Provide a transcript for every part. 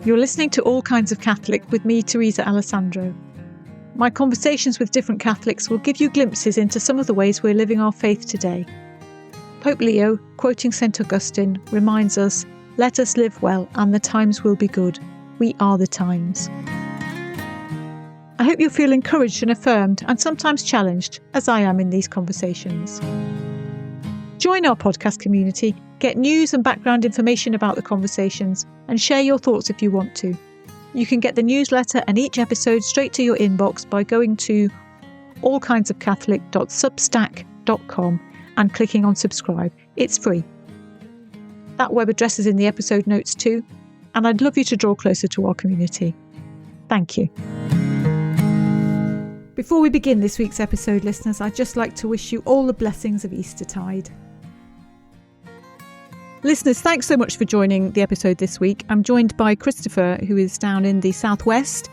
You're listening to All Kinds of Catholic with me, Teresa Alessandro. My conversations with different Catholics will give you glimpses into some of the ways we're living our faith today. Pope Leo, quoting St. Augustine, reminds us, "Let us live well, and the times will be good. We are the times." I hope you'll feel encouraged and affirmed, and sometimes challenged, as I am in these conversations. Join our podcast community, get news and background information about the conversations, and share your thoughts if you want to. You can get the newsletter and each episode straight to your inbox by going to allkindsofcatholic.substack.com and clicking on subscribe. It's free. That web address is in the episode notes too, and I'd love you to draw closer to our community. Thank you. Before we begin this week's episode, listeners, I'd just like to wish you all the blessings of Eastertide. Listeners, thanks so much for joining the episode this week. I'm joined by Christopher, who is down in the southwest.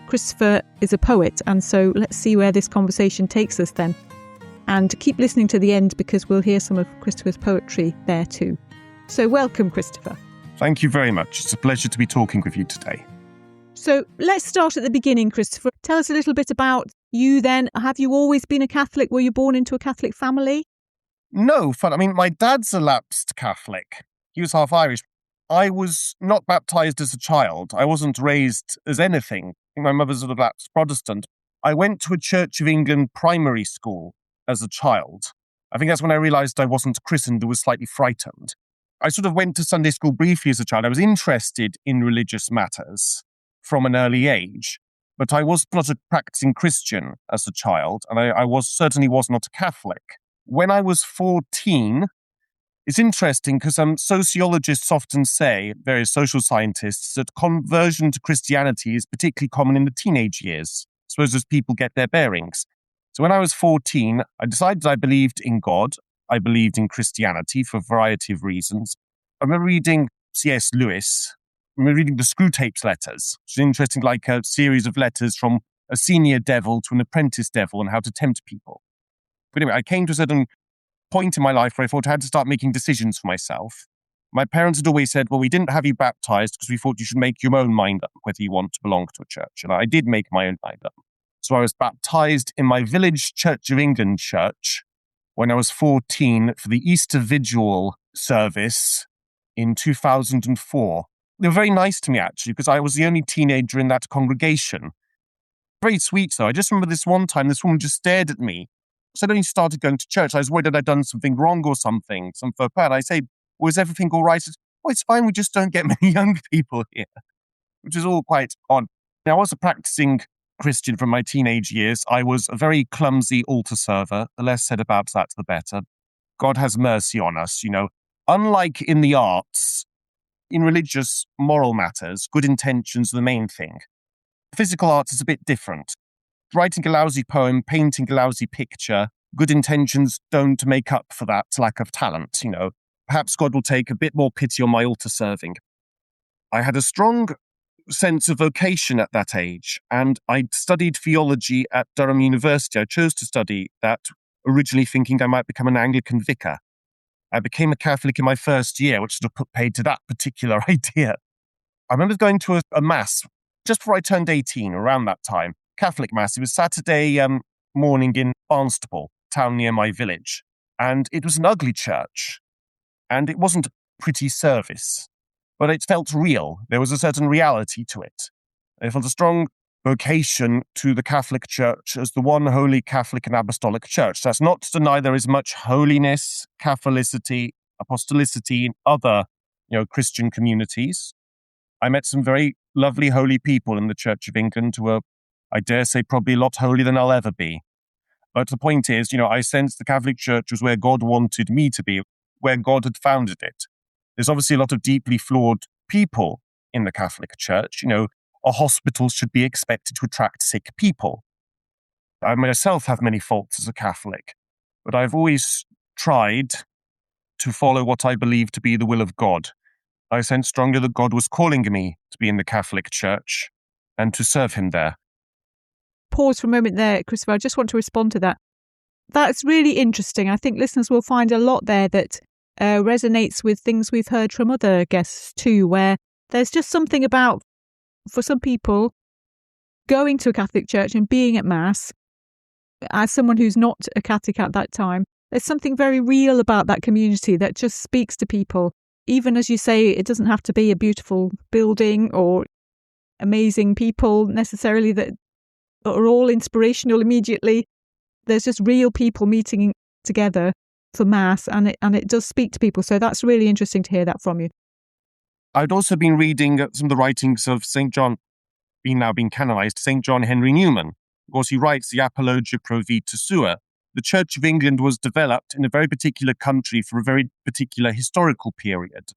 Christopher is a poet, and so let's see where this conversation takes us then. And keep listening to the end because we'll hear some of Christopher's poetry there too. So welcome, Christopher. Thank you very much. It's a pleasure to be talking with you today. So let's start at the beginning, Christopher. Tell us a little bit about you then. Have you always been a Catholic? Were you born into a Catholic family? No, my dad's a lapsed Catholic. He was half Irish. I was not baptised as a child. I wasn't raised as anything. I think my mother's a lapsed Protestant. I went to a Church of England primary school as a child. I think that's when I realised I wasn't christened and was slightly frightened. I sort of went to Sunday school briefly as a child. I was interested in religious matters from an early age, but I was not a practicing Christian as a child, and I certainly was not a Catholic. When I was 14, it's interesting because sociologists often say, various social scientists, that conversion to Christianity is particularly common in the teenage years, I suppose as people get their bearings. So when I was 14, I decided I believed in God. I believed in Christianity for a variety of reasons. I remember reading C.S. Lewis. I remember reading the Screwtape's letters, which is interesting, like a series of letters from a senior devil to an apprentice devil and how to tempt people. But anyway, I came to a certain point in my life where I thought I had to start making decisions for myself. My parents had always said, well, we didn't have you baptized because we thought you should make your own mind up whether you want to belong to a church. And I did make my own mind up. So I was baptized in my village Church of England church when I was 14 for the Easter Vigil service in 2004. They were very nice to me, actually, because I was the only teenager in that congregation. Very sweet, though. I just remember this one time, this woman just stared at me. So I only started going to church. I was worried that I'd done something wrong or something, some faux pas. And I say, was everything all right? She said, oh, it's fine. We just don't get many young people here, which is all quite odd. Now, I was a practicing Christian from my teenage years. I was a very clumsy altar server. The less said about that, the better. God has mercy on us, Unlike in the arts, in religious, moral matters, good intentions are the main thing. Physical arts is a bit different. Writing a lousy poem, painting a lousy picture, good intentions don't make up for that lack of talent, Perhaps God will take a bit more pity on my altar serving. I had a strong sense of vocation at that age, and I studied theology at Durham University. I chose to study that, originally thinking I might become an Anglican vicar. I became a Catholic in my first year, which sort of put paid to that particular idea. I remember going to a mass just before I turned 18, around that time, Catholic mass. It was Saturday morning in Barnstaple, town near my village. And it was an ugly church. And it wasn't a pretty service, but it felt real. There was a certain reality to it. I felt a strong vocation to the Catholic Church as the one holy Catholic and Apostolic Church. That's not to deny there is much holiness, Catholicity, apostolicity in other, Christian communities. I met some very lovely holy people in the Church of England who are, I dare say, probably a lot holier than I'll ever be. But the point is, I sensed the Catholic Church was where God wanted me to be, where God had founded it. There's obviously a lot of deeply flawed people in the Catholic Church. A hospital should be expected to attract sick people. I myself have many faults as a Catholic, but I've always tried to follow what I believe to be the will of God. I sensed strongly that God was calling me to be in the Catholic Church and to serve him there. Pause for a moment there, Christopher. I just want to respond to that. That's really interesting. I think listeners will find a lot there that resonates with things we've heard from other guests too, where There's just something about, for some people, going to a Catholic church and being at Mass, as someone who's not a Catholic at that time, there's something very real about that community that just speaks to people. Even as you say, it doesn't have to be a beautiful building or amazing people necessarily that are all inspirational immediately. There's just real people meeting together for Mass, and it does speak to people. So that's really interesting to hear that from you. I'd also been reading some of the writings of St. John, now being canonized, St. John Henry Newman. Of course, he writes the Apologia Pro Vita Sua. The Church of England was developed in a very particular country for a very particular historical period.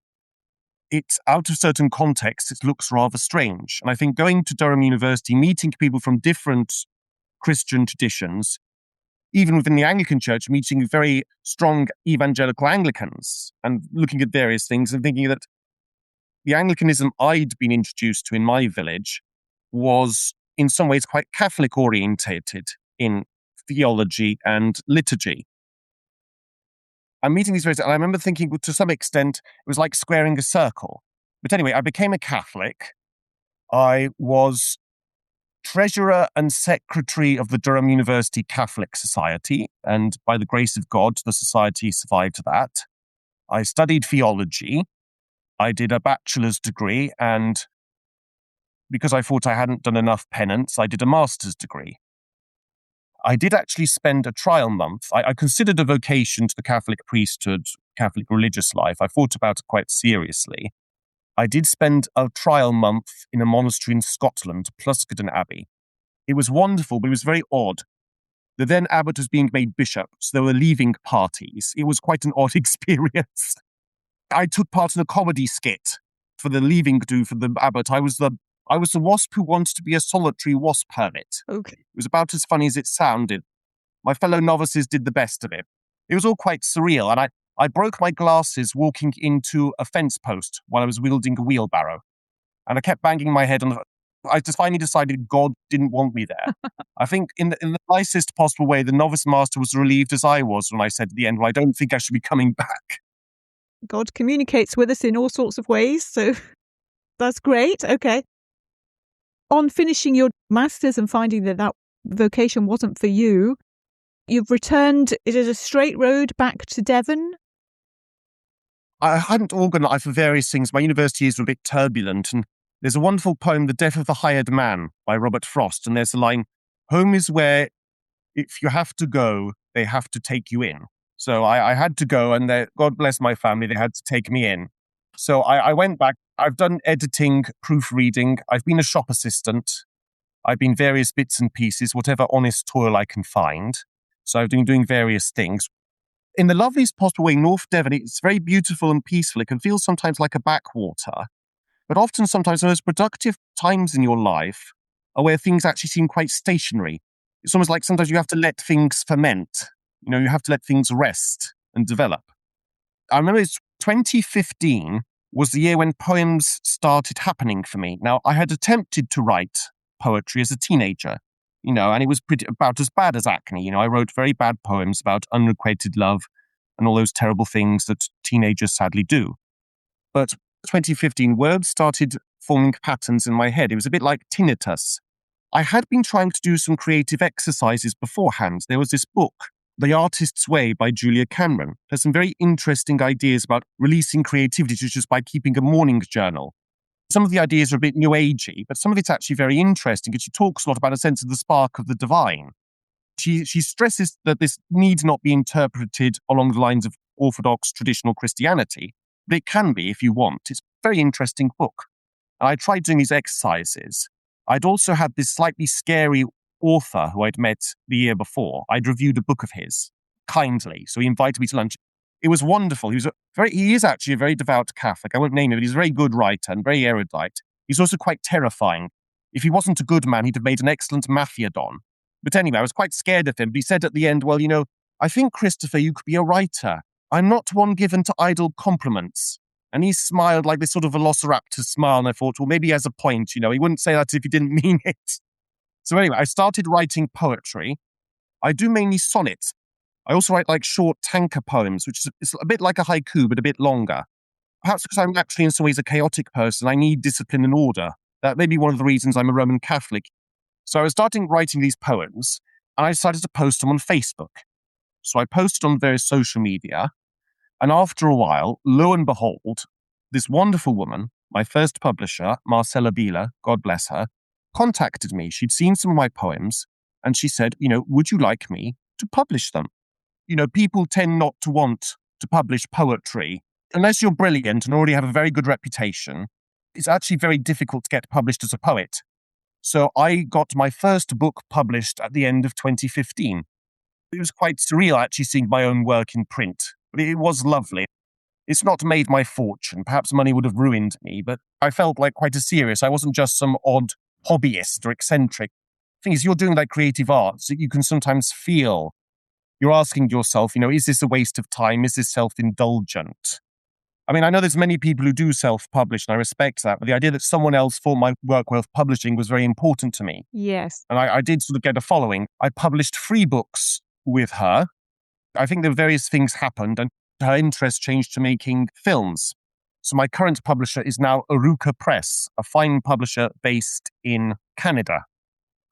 It's out of certain contexts, it looks rather strange. And I think going to Durham University, meeting people from different Christian traditions, even within the Anglican Church, meeting very strong evangelical Anglicans and looking at various things and thinking that the Anglicanism I'd been introduced to in my village was in some ways quite Catholic orientated in theology and liturgy. I'm meeting these various, and I remember thinking, well, to some extent, it was like squaring a circle. But anyway, I became a Catholic. I was treasurer and secretary of the Durham University Catholic Society, and by the grace of God, the society survived that. I studied theology. I did a bachelor's degree, and because I thought I hadn't done enough penance, I did a master's degree. I did actually spend a trial month. I considered a vocation to the Catholic priesthood, Catholic religious life. I thought about it quite seriously. I did spend a trial month in a monastery in Scotland, Pluscaden Abbey. It was wonderful, but it was very odd. The then abbot was being made bishop, so there were leaving parties. It was quite an odd experience. I took part in a comedy skit for the leaving do for the abbot. I was the wasp who wanted to be a solitary wasp hermit. Okay. It was about as funny as it sounded. My fellow novices did the best of it. It was all quite surreal, and I broke my glasses walking into a fence post while I was wielding a wheelbarrow. And I kept banging my head on. I just finally decided God didn't want me there. I think in the nicest possible way, the novice master was relieved as I was when I said at the end, well, I don't think I should be coming back. God communicates with us in all sorts of ways, so that's great. Okay. On finishing your master's and finding that vocation wasn't for you, you've returned. Is it a straight road back to Devon? I hadn't organised for various things. My university years were a bit turbulent, and there's a wonderful poem, The Death of the Hired Man, by Robert Frost, and there's a line, home is where if you have to go, they have to take you in. So I had to go, and God bless my family, they had to take me in. So I went back. I've done editing, proofreading. I've been a shop assistant. I've been various bits and pieces, whatever honest toil I can find. So I've been doing various things. In the loveliest possible way, North Devon, it's very beautiful and peaceful. It can feel sometimes like a backwater. But often, sometimes, the most productive times in your life are where things actually seem quite stationary. It's almost like sometimes you have to let things ferment. You have to let things rest and develop. I remember it's 2015 was the year when poems started happening for me. Now, I had attempted to write poetry as a teenager, and it was about as bad as acne. I wrote very bad poems about unrequited love and all those terrible things that teenagers sadly do. But 2015, words started forming patterns in my head. It was a bit like tinnitus. I had been trying to do some creative exercises beforehand. There was this book, The Artist's Way by Julia Cameron. There's some very interesting ideas about releasing creativity just by keeping a morning journal. Some of the ideas are a bit new agey, but some of it's actually very interesting because she talks a lot about a sense of the spark of the divine. She stresses that this need not be interpreted along the lines of Orthodox traditional Christianity, but it can be if you want. It's a very interesting book. And I tried doing these exercises. I'd also had this slightly scary author who I'd met the year before. I'd reviewed a book of his kindly, so he invited me to lunch. It was wonderful. He is actually a very devout Catholic. I won't name him, but he's a very good writer and very erudite. He's also quite terrifying. If he wasn't a good man, he'd have made an excellent Machiavedon. But anyway, I was quite scared of him. But he said at the end, well, I think, Christopher, you could be a writer. I'm not one given to idle compliments. And he smiled like this sort of velociraptor smile, and I thought, well, maybe he has a point. He wouldn't say that if he didn't mean it. So anyway, I started writing poetry. I do mainly sonnets. I also write like short tanka poems, which is a bit like a haiku, but a bit longer. perhaps because I'm actually in some ways a chaotic person, I need discipline and order. That may be one of the reasons I'm a Roman Catholic. So I was starting writing these poems, and I decided to post them on Facebook. So I posted on various social media, and after a while, lo and behold, this wonderful woman, my first publisher, Marcella Bieler, God bless her, contacted me. She'd seen some of my poems, and she said, would you like me to publish them? People tend not to want to publish poetry unless you're brilliant and already have a very good reputation. It's actually very difficult to get published as a poet. So I got my first book published at the end of 2015. It was quite surreal actually seeing my own work in print, but it was lovely. It's not made my fortune. Perhaps money would have ruined me, but I felt like quite a serious. I wasn't just some odd hobbyist or eccentric. The thing is, you're doing like creative arts, you can sometimes feel you're asking yourself, is this a waste of time? Is this self-indulgent? I mean, I know there's many people who do self-publish, and I respect that, but the idea that someone else thought my work worth publishing was very important to me. Yes. And I did sort of get a following. I published 3 books with her. I think there were various things happened, and her interest changed to making films. So my current publisher is now Aruka Press, a fine publisher based in Canada.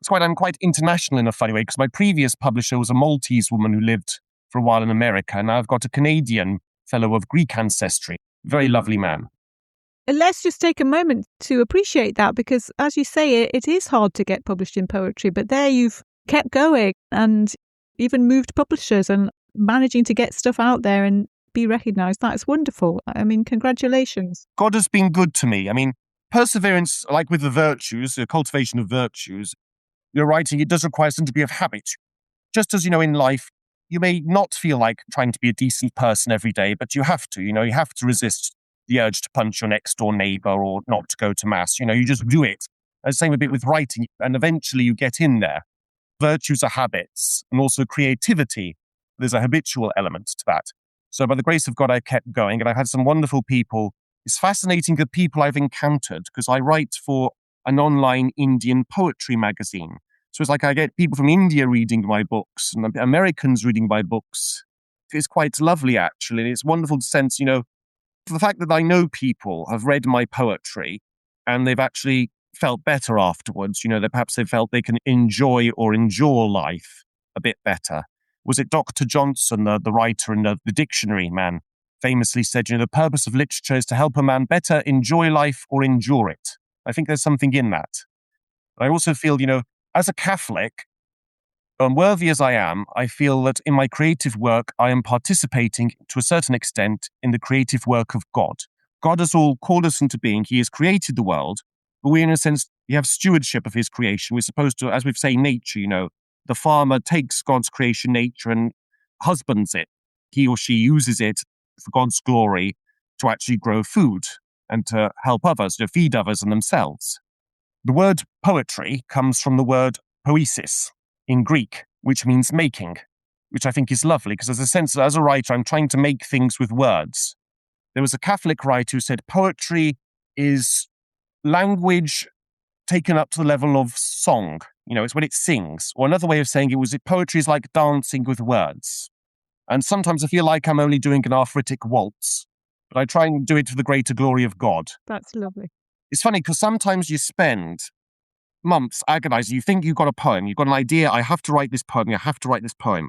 I'm quite international in a funny way, because my previous publisher was a Maltese woman who lived for a while in America, and now I've got a Canadian fellow of Greek ancestry. Very lovely man. Let's just take a moment to appreciate that, because as you say, it is hard to get published in poetry, but there you've kept going and even moved publishers and managing to get stuff out there and be recognised. That's wonderful. I mean, congratulations. God has been good to me. I mean, perseverance, like with the virtues, the cultivation of virtues, writing, it does require some degree of habit. Just as, in life, you may not feel like trying to be a decent person every day, but you have to, you have to resist the urge to punch your next door neighbour or not to go to mass. You just do it. And same a bit with writing, and eventually you get in there. Virtues are habits, and also creativity. There's a habitual element to that. So by the grace of God, I kept going, and I've had some wonderful people. It's fascinating the people I've encountered, because I write for an online Indian poetry magazine. So it's like I get people from India reading my books and Americans reading my books. It's quite lovely, actually. It's wonderful to sense, the fact that I know people have read my poetry and they've actually felt better afterwards, that perhaps they felt they can enjoy or endure life a bit better. Was it Dr. Johnson, the writer and the dictionary man, famously said, the purpose of literature is to help a man better enjoy life or endure it. I think there's something in that. I also feel, as a Catholic, unworthy as I am, I feel that in my creative work, I am participating to a certain extent in the creative work of God. God has all called us into being. He has created the world, but we, in a sense, we have stewardship of his creation. We're supposed to, as we've said, nature, the farmer takes God's creation, nature, and husbands it. He or she uses it for God's glory to actually grow food and to help others, to feed others and themselves. The word poetry comes from the word poesis in Greek, which means making, which I think is lovely, because there's a sense that as a writer, I'm trying to make things with words. There was a Catholic writer who said poetry is language taken up to the level of song. It's when it sings. Or another way of saying it was that poetry is like dancing with words. And sometimes I feel like I'm only doing an arthritic waltz, but I try and do it for the greater glory of God. That's lovely. It's funny because sometimes you spend months agonizing. You think you've got a poem, you've got an idea, I have to write this poem,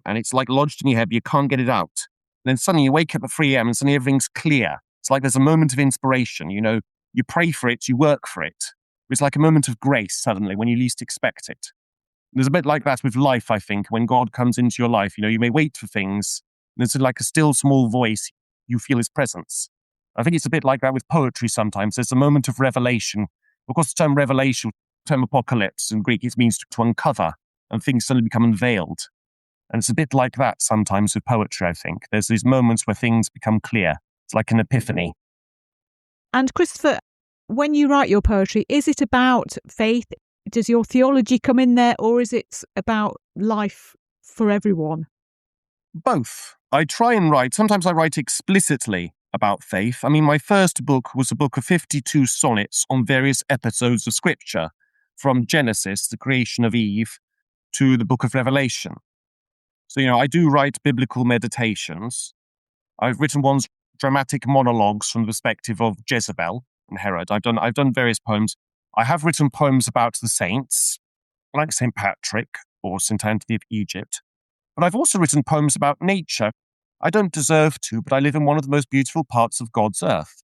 and it's like lodged in your head, but you can't get it out. And then suddenly you wake up at 3 a.m. and suddenly everything's clear. It's like there's a moment of inspiration, you pray for it, you work for it. It's like a moment of grace suddenly when you least expect it. There's a bit like that with life, I think, when God comes into your life. You may wait for things, and there's like a still small voice, you feel his presence. I think it's a bit like that with poetry sometimes. There's a moment of revelation. Of course, the term revelation, the term apocalypse in Greek, it means to uncover, and things suddenly become unveiled. And it's a bit like that sometimes with poetry, I think. There's these moments where things become clear. It's like an epiphany. And Christopher, when you write your poetry, is it about faith? Does your theology come in there, or is it about life for everyone? Both. I try and write. Sometimes I write explicitly about faith. I mean, my first book was a book of 52 sonnets on various episodes of Scripture, from Genesis, the creation of Eve, to the book of Revelation. So, I do write biblical meditations. I've written ones dramatic monologues from the perspective of Jezebel and Herod. I've done various poems. I have written poems about the saints, like St. Patrick or St. Anthony of Egypt. But I've also written poems about nature. I don't deserve to, but I live in one of the most beautiful parts of God's earth.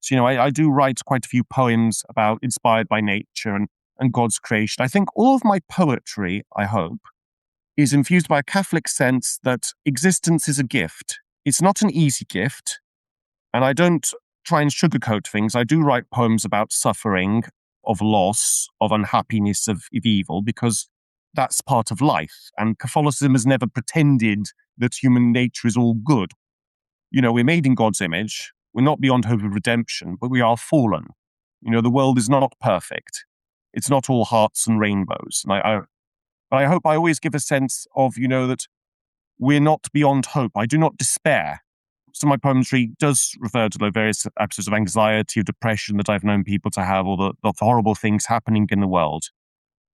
So, I do write quite a few poems inspired by nature and God's creation. I think all of my poetry, I hope, is infused by a Catholic sense that existence is a gift. It's not an easy gift, and I don't try and sugarcoat things. I do write poems about suffering, of loss, of unhappiness, of evil, because that's part of life. And Catholicism has never pretended that human nature is all good. We're made in God's image. We're not beyond hope of redemption, but we are fallen. The world is not perfect. It's not all hearts and rainbows. And I hope I always give a sense of, that we're not beyond hope. I do not despair. Some of my poetry does refer to the various episodes of anxiety or depression that I've known people to have, or the horrible things happening in the world.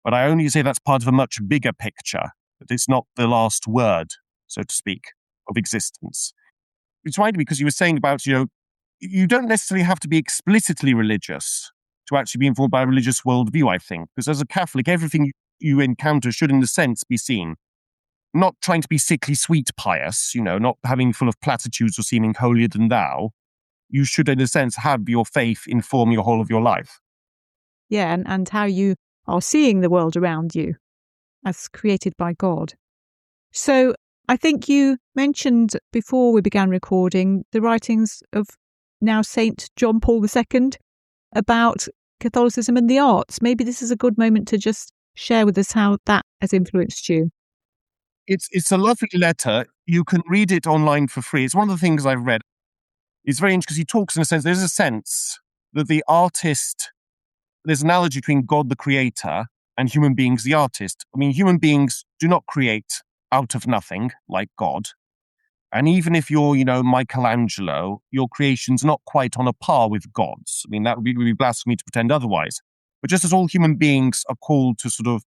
But I only say that's part of a much bigger picture, that it's not the last word, so to speak, of existence. It's right, because you were saying about, you don't necessarily have to be explicitly religious to actually be informed by a religious worldview, I think. Because as a Catholic, everything you encounter should, in a sense, be seen. Not trying to be sickly sweet pious, not having full of platitudes or seeming holier than thou. You should, in a sense, have your faith inform your whole of your life. Yeah, and how you are seeing the world around you as created by God. So I think you mentioned before we began recording the writings of now St. John Paul II about Catholicism and the arts. Maybe this is a good moment to just share with us how that has influenced you. It's a lovely letter. You can read it online for free. It's one of the things I've read. It's very interesting because he talks, in a sense, there's a sense that the artist, there's an analogy between God the creator and human beings the artist. I mean, human beings do not create out of nothing like God. And even if you're, Michelangelo, your creation's not quite on a par with God's. I mean, that would be blasphemy to pretend otherwise. But just as all human beings are called to sort of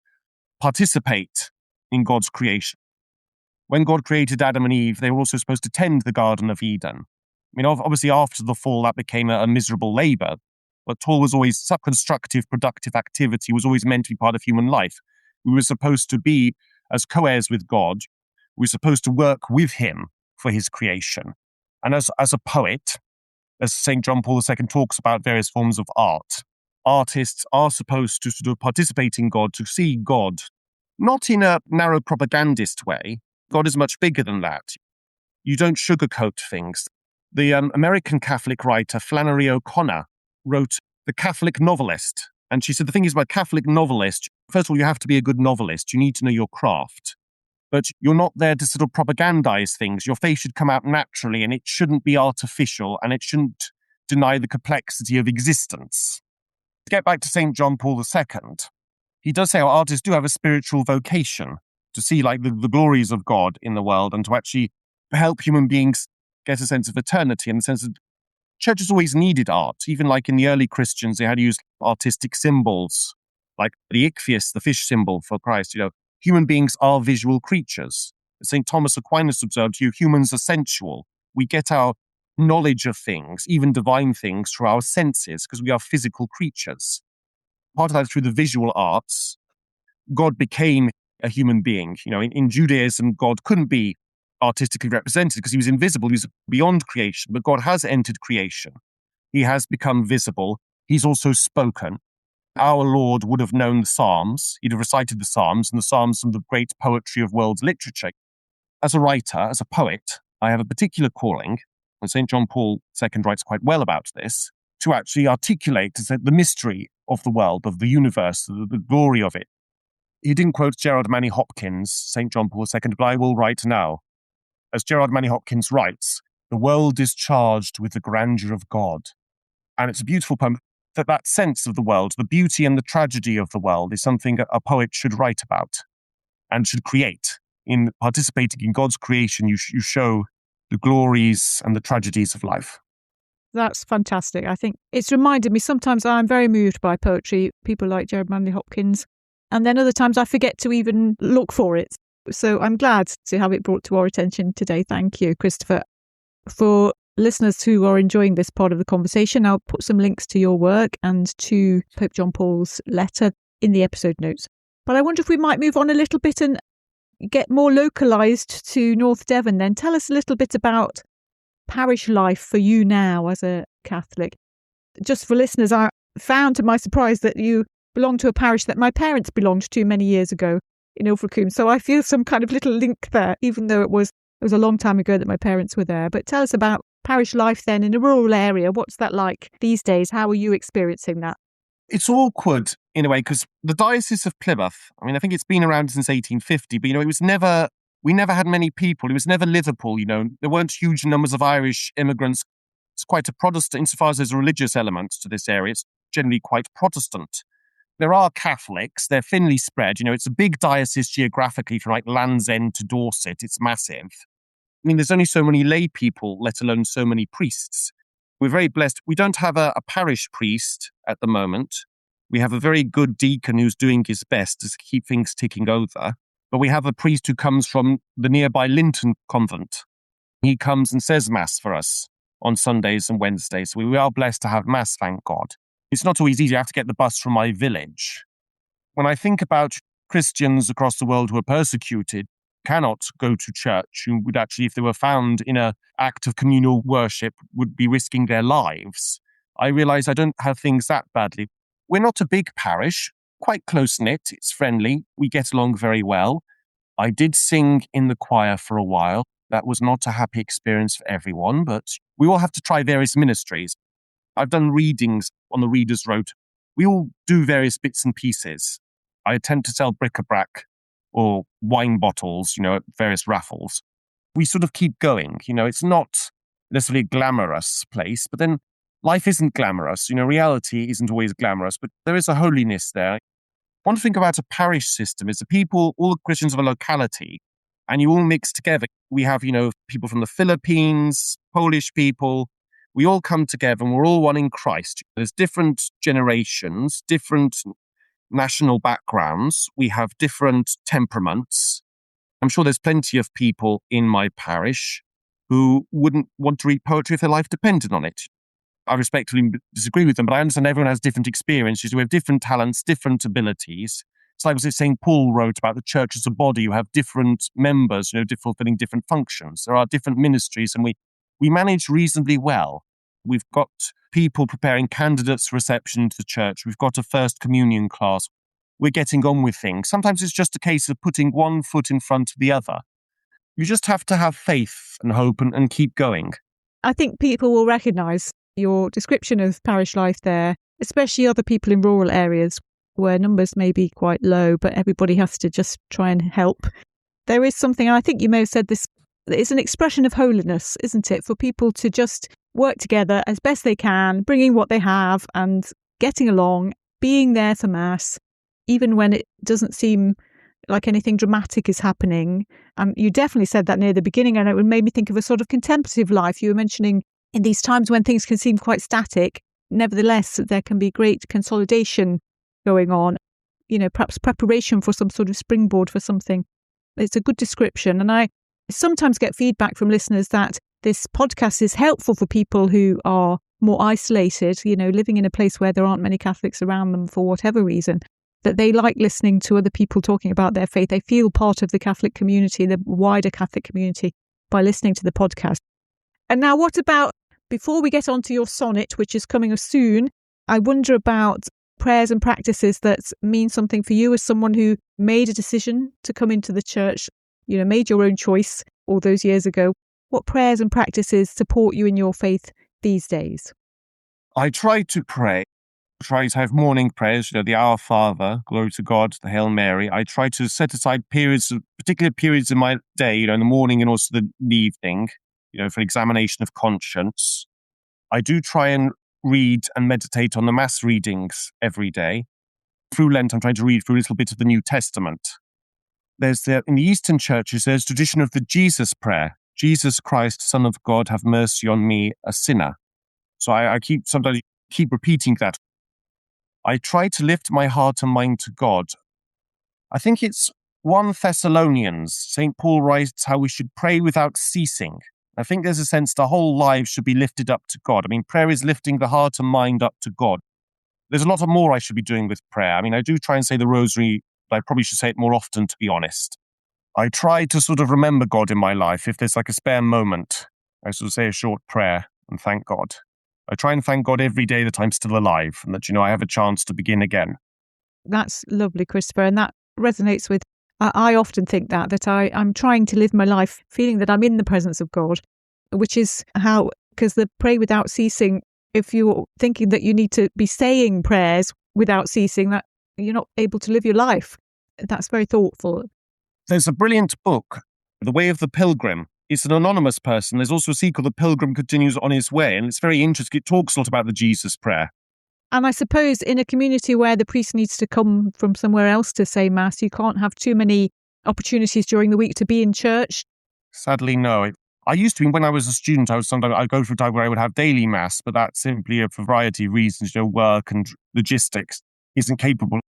participate in God's creation, when God created Adam and Eve, they were also supposed to tend the Garden of Eden. I mean, obviously after the fall, that became a miserable labor. But Paul was always constructive, productive activity was always meant to be part of human life. We were supposed to be as co-heirs with God. We were supposed to work with him for his creation. And as a poet, as St. John Paul II talks about various forms of art, artists are supposed to sort of participate in God, to see God, not in a narrow propagandist way. God is much bigger than that. You don't sugarcoat things. The American Catholic writer Flannery O'Connor wrote The Catholic Novelist. And she said the thing is about Catholic novelist, first of all, you have to be a good novelist. You need to know your craft. But you're not there to sort of propagandize things. Your faith should come out naturally, and it shouldn't be artificial, and it shouldn't deny the complexity of existence. To get back to St. John Paul II, he does say our artists do have a spiritual vocation to see the glories of God in the world and to actually help human beings get a sense of eternity, and the sense that church has always needed art. Even like in the early Christians, they had used artistic symbols, like the ichthys, the fish symbol for Christ. Human beings are visual creatures. St. Thomas Aquinas observed, humans are sensual. We get our knowledge of things, even divine things, through our senses, because we are physical creatures. Part of that is through the visual arts. God became a human being. In Judaism, God couldn't be artistically represented because he was invisible. He was beyond creation, but God has entered creation. He has become visible. He's also spoken. Our Lord would have known the Psalms. He'd have recited the Psalms, and the Psalms are the great poetry of world literature. As a writer, as a poet, I have a particular calling, and St. John Paul II writes quite well about this, to actually articulate the mystery of the world, of the universe, the glory of it. He didn't quote Gerard Manley Hopkins, St. John Paul II, but I will write now. As Gerard Manley Hopkins writes, the world is charged with the grandeur of God. And it's a beautiful poem. That sense of the world, the beauty and the tragedy of the world, is something a poet should write about and should create. In participating in God's creation, you show the glories and the tragedies of life. That's fantastic. I think it's reminded me sometimes I'm very moved by poetry, people like Gerard Manley Hopkins, and then other times I forget to even look for it. So I'm glad to have it brought to our attention today. Thank you, Christopher, for listeners who are enjoying this part of the conversation, I'll put some links to your work and to Pope John Paul's letter in the episode notes. But I wonder if we might move on a little bit and get more localised to North Devon then. Tell us a little bit about parish life for you now as a Catholic. Just for listeners, I found to my surprise that you belong to a parish that my parents belonged to many years ago in Ilfracombe. So I feel some kind of little link there, even though it was a long time ago that my parents were there. But tell us about parish life then in a rural area. What's that like these days? How are you experiencing that? It's awkward in a way because the Diocese of Plymouth, I mean, I think it's been around since 1850, but, we never had many people. It was never Liverpool, There weren't huge numbers of Irish immigrants. It's quite a Protestant, insofar as there's a religious element to this area, it's generally quite Protestant. There are Catholics, they're thinly spread. It's a big diocese geographically from like Land's End to Dorset. It's massive. I mean, there's only so many lay people, let alone so many priests. We're very blessed. We don't have a parish priest at the moment. We have a very good deacon who's doing his best to keep things ticking over. But we have a priest who comes from the nearby Linton Convent. He comes and says Mass for us on Sundays and Wednesdays. So we are blessed to have Mass, thank God. It's not always easy. I have to get the bus from my village. When I think about Christians across the world who are persecuted, cannot go to church, who would actually, if they were found in an act of communal worship, would be risking their lives, I realise I don't have things that badly. We're not a big parish, quite close-knit, it's friendly, we get along very well. I did sing in the choir for a while. That was not a happy experience for everyone, but we all have to try various ministries. I've done readings on the Reader's Road. We all do various bits and pieces. I attempt to sell bric-a-brac or wine bottles, at various raffles. We sort of keep going. It's not necessarily a glamorous place, but then life isn't glamorous. Reality isn't always glamorous, but there is a holiness there. One thing about a parish system is the people, all the Christians of a locality, and you all mix together. We have, people from the Philippines, Polish people. We all come together and we're all one in Christ. There's different generations, different national backgrounds. We have different temperaments. I'm sure there's plenty of people in my parish who wouldn't want to read poetry if their life depended on it. I respectfully disagree with them, but I understand everyone has different experiences. We have different talents, different abilities. It's like what St. Paul wrote about the church as a body. You have different members, fulfilling different functions. There are different ministries, and we manage reasonably well. We've got people preparing candidates for reception to the church. We've got a first communion class. We're getting on with things. Sometimes it's just a case of putting one foot in front of the other. You just have to have faith and hope and keep going. I think people will recognise your description of parish life there, especially other people in rural areas where numbers may be quite low, but everybody has to just try and help. There is something, and I think you may have said this, it's an expression of holiness, isn't it? For people to just work together as best they can, bringing what they have and getting along, being there for Mass, even when it doesn't seem like anything dramatic is happening. You definitely said that near the beginning, and it made me think of a sort of contemplative life. You were mentioning in these times when things can seem quite static, nevertheless, there can be great consolidation going on, perhaps preparation for some sort of springboard for something. It's a good description. And I sometimes get feedback from listeners that this podcast is helpful for people who are more isolated, living in a place where there aren't many Catholics around them for whatever reason, that they like listening to other people talking about their faith. They feel part of the Catholic community, the wider Catholic community, by listening to the podcast. And now what about, before we get on to your sonnet, which is coming soon, I wonder about prayers and practices that mean something for you as someone who made a decision to come into the church, made your own choice all those years ago. What prayers and practices support you in your faith these days? I try to pray. I try to have morning prayers, the Our Father, Glory to God, the Hail Mary. I try to set aside particular periods in my day, in the morning and also the evening, for examination of conscience. I do try and read and meditate on the Mass readings every day. Through Lent, I'm trying to read through a little bit of the New Testament. In the Eastern churches, there's tradition of the Jesus prayer. Jesus Christ, Son of God, have mercy on me, a sinner. So I sometimes keep repeating that. I try to lift my heart and mind to God. I think it's 1 Thessalonians. St. Paul writes how we should pray without ceasing. I think there's a sense the whole life should be lifted up to God. I mean, prayer is lifting the heart and mind up to God. There's a lot more I should be doing with prayer. I mean, I do try and say the rosary, but I probably should say it more often, to be honest. I try to sort of remember God in my life. If there's like a spare moment, I sort of say a short prayer and thank God. I try and thank God every day that I'm still alive and that, I have a chance to begin again. That's lovely, Christopher. And that resonates with, I often think that I'm trying to live my life feeling that I'm in the presence of God, which is how, because the pray without ceasing, if you're thinking that you need to be saying prayers without ceasing, that you're not able to live your life. That's very thoughtful. There's a brilliant book, The Way of the Pilgrim. It's an anonymous person. There's also a sequel, The Pilgrim Continues on His Way, and it's very interesting. It talks a lot about the Jesus prayer. And I suppose in a community where the priest needs to come from somewhere else to say Mass, you can't have too many opportunities during the week to be in church. Sadly, no. I used to, when I was a student, I'd go through a time where I would have daily Mass, but that's simply for a variety of reasons, work and logistics isn't capable.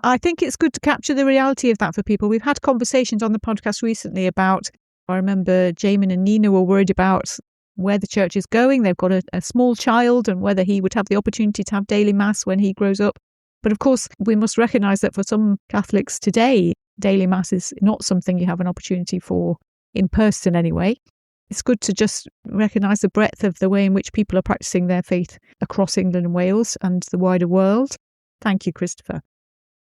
I think it's good to capture the reality of that for people. We've had conversations on the podcast recently about, I remember Jamin and Nina were worried about where the church is going. They've got a small child and whether he would have the opportunity to have daily Mass when he grows up. But of course, we must recognise that for some Catholics today, daily Mass is not something you have an opportunity for in person anyway. It's good to just recognise the breadth of the way in which people are practising their faith across England and Wales and the wider world. Thank you, Christopher.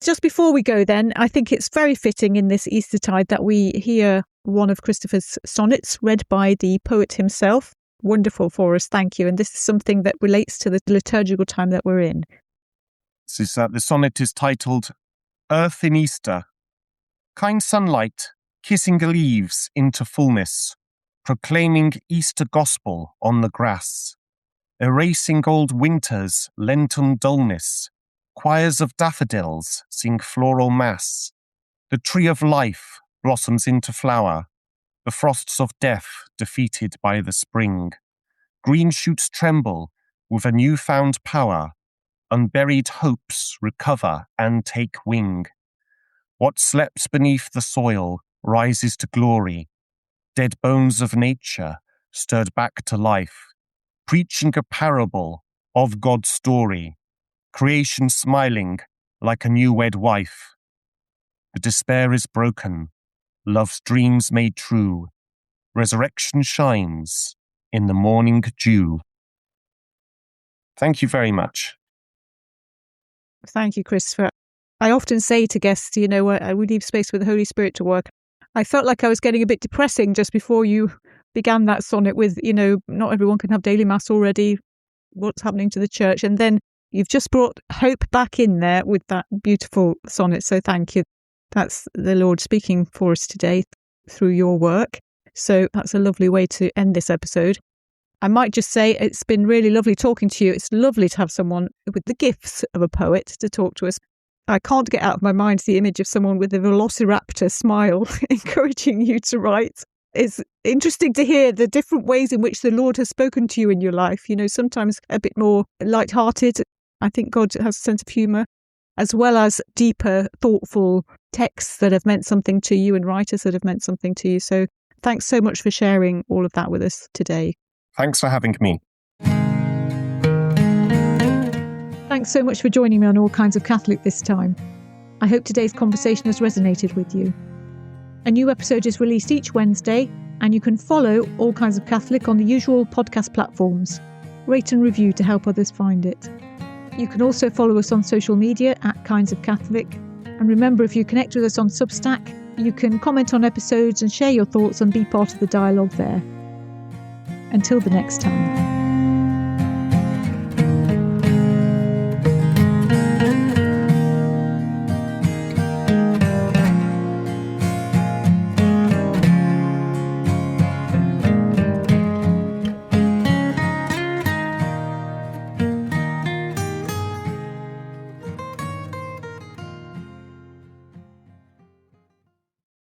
Just before we go then, I think it's very fitting in this Eastertide that we hear one of Christopher's sonnets read by the poet himself. Wonderful for us, thank you. And this is something that relates to the liturgical time that we're in. The sonnet is titled Earth in Easter. Kind sunlight, kissing the leaves into fullness, proclaiming Easter gospel on the grass, erasing old winter's Lenten dullness. Choirs of daffodils sing floral mass. The tree of life blossoms into flower. The frosts of death defeated by the spring. Green shoots tremble with a newfound power. Unburied hopes recover and take wing. What slept beneath the soil rises to glory. Dead bones of nature stirred back to life, preaching a parable of God's story. Creation smiling like a new-wed wife. The despair is broken, love's dreams made true. Resurrection shines in the morning dew. Thank you very much. Thank you, Christopher. I often say to guests, we leave space for the Holy Spirit to work. I felt like I was getting a bit depressing just before you began that sonnet with, not everyone can have daily Mass already. What's happening to the church? And then you've just brought hope back in there with that beautiful sonnet. So thank you. That's the Lord speaking for us today through your work. So that's a lovely way to end this episode. I might just say it's been really lovely talking to you. It's lovely to have someone with the gifts of a poet to talk to us. I can't get out of my mind the image of someone with a velociraptor smile encouraging you to write. It's interesting to hear the different ways in which the Lord has spoken to you in your life. Sometimes a bit more light-hearted. I think God has a sense of humour, as well as deeper, thoughtful texts that have meant something to you and writers that have meant something to you. So thanks so much for sharing all of that with us today. Thanks for having me. Thanks so much for joining me on All Kinds of Catholic this time. I hope today's conversation has resonated with you. A new episode is released each Wednesday, and you can follow All Kinds of Catholic on the usual podcast platforms. Rate and review to help others find it. You can also follow us on social media at Kinds of Catholic. And remember, if you connect with us on Substack, you can comment on episodes and share your thoughts and be part of the dialogue there. Until the next time.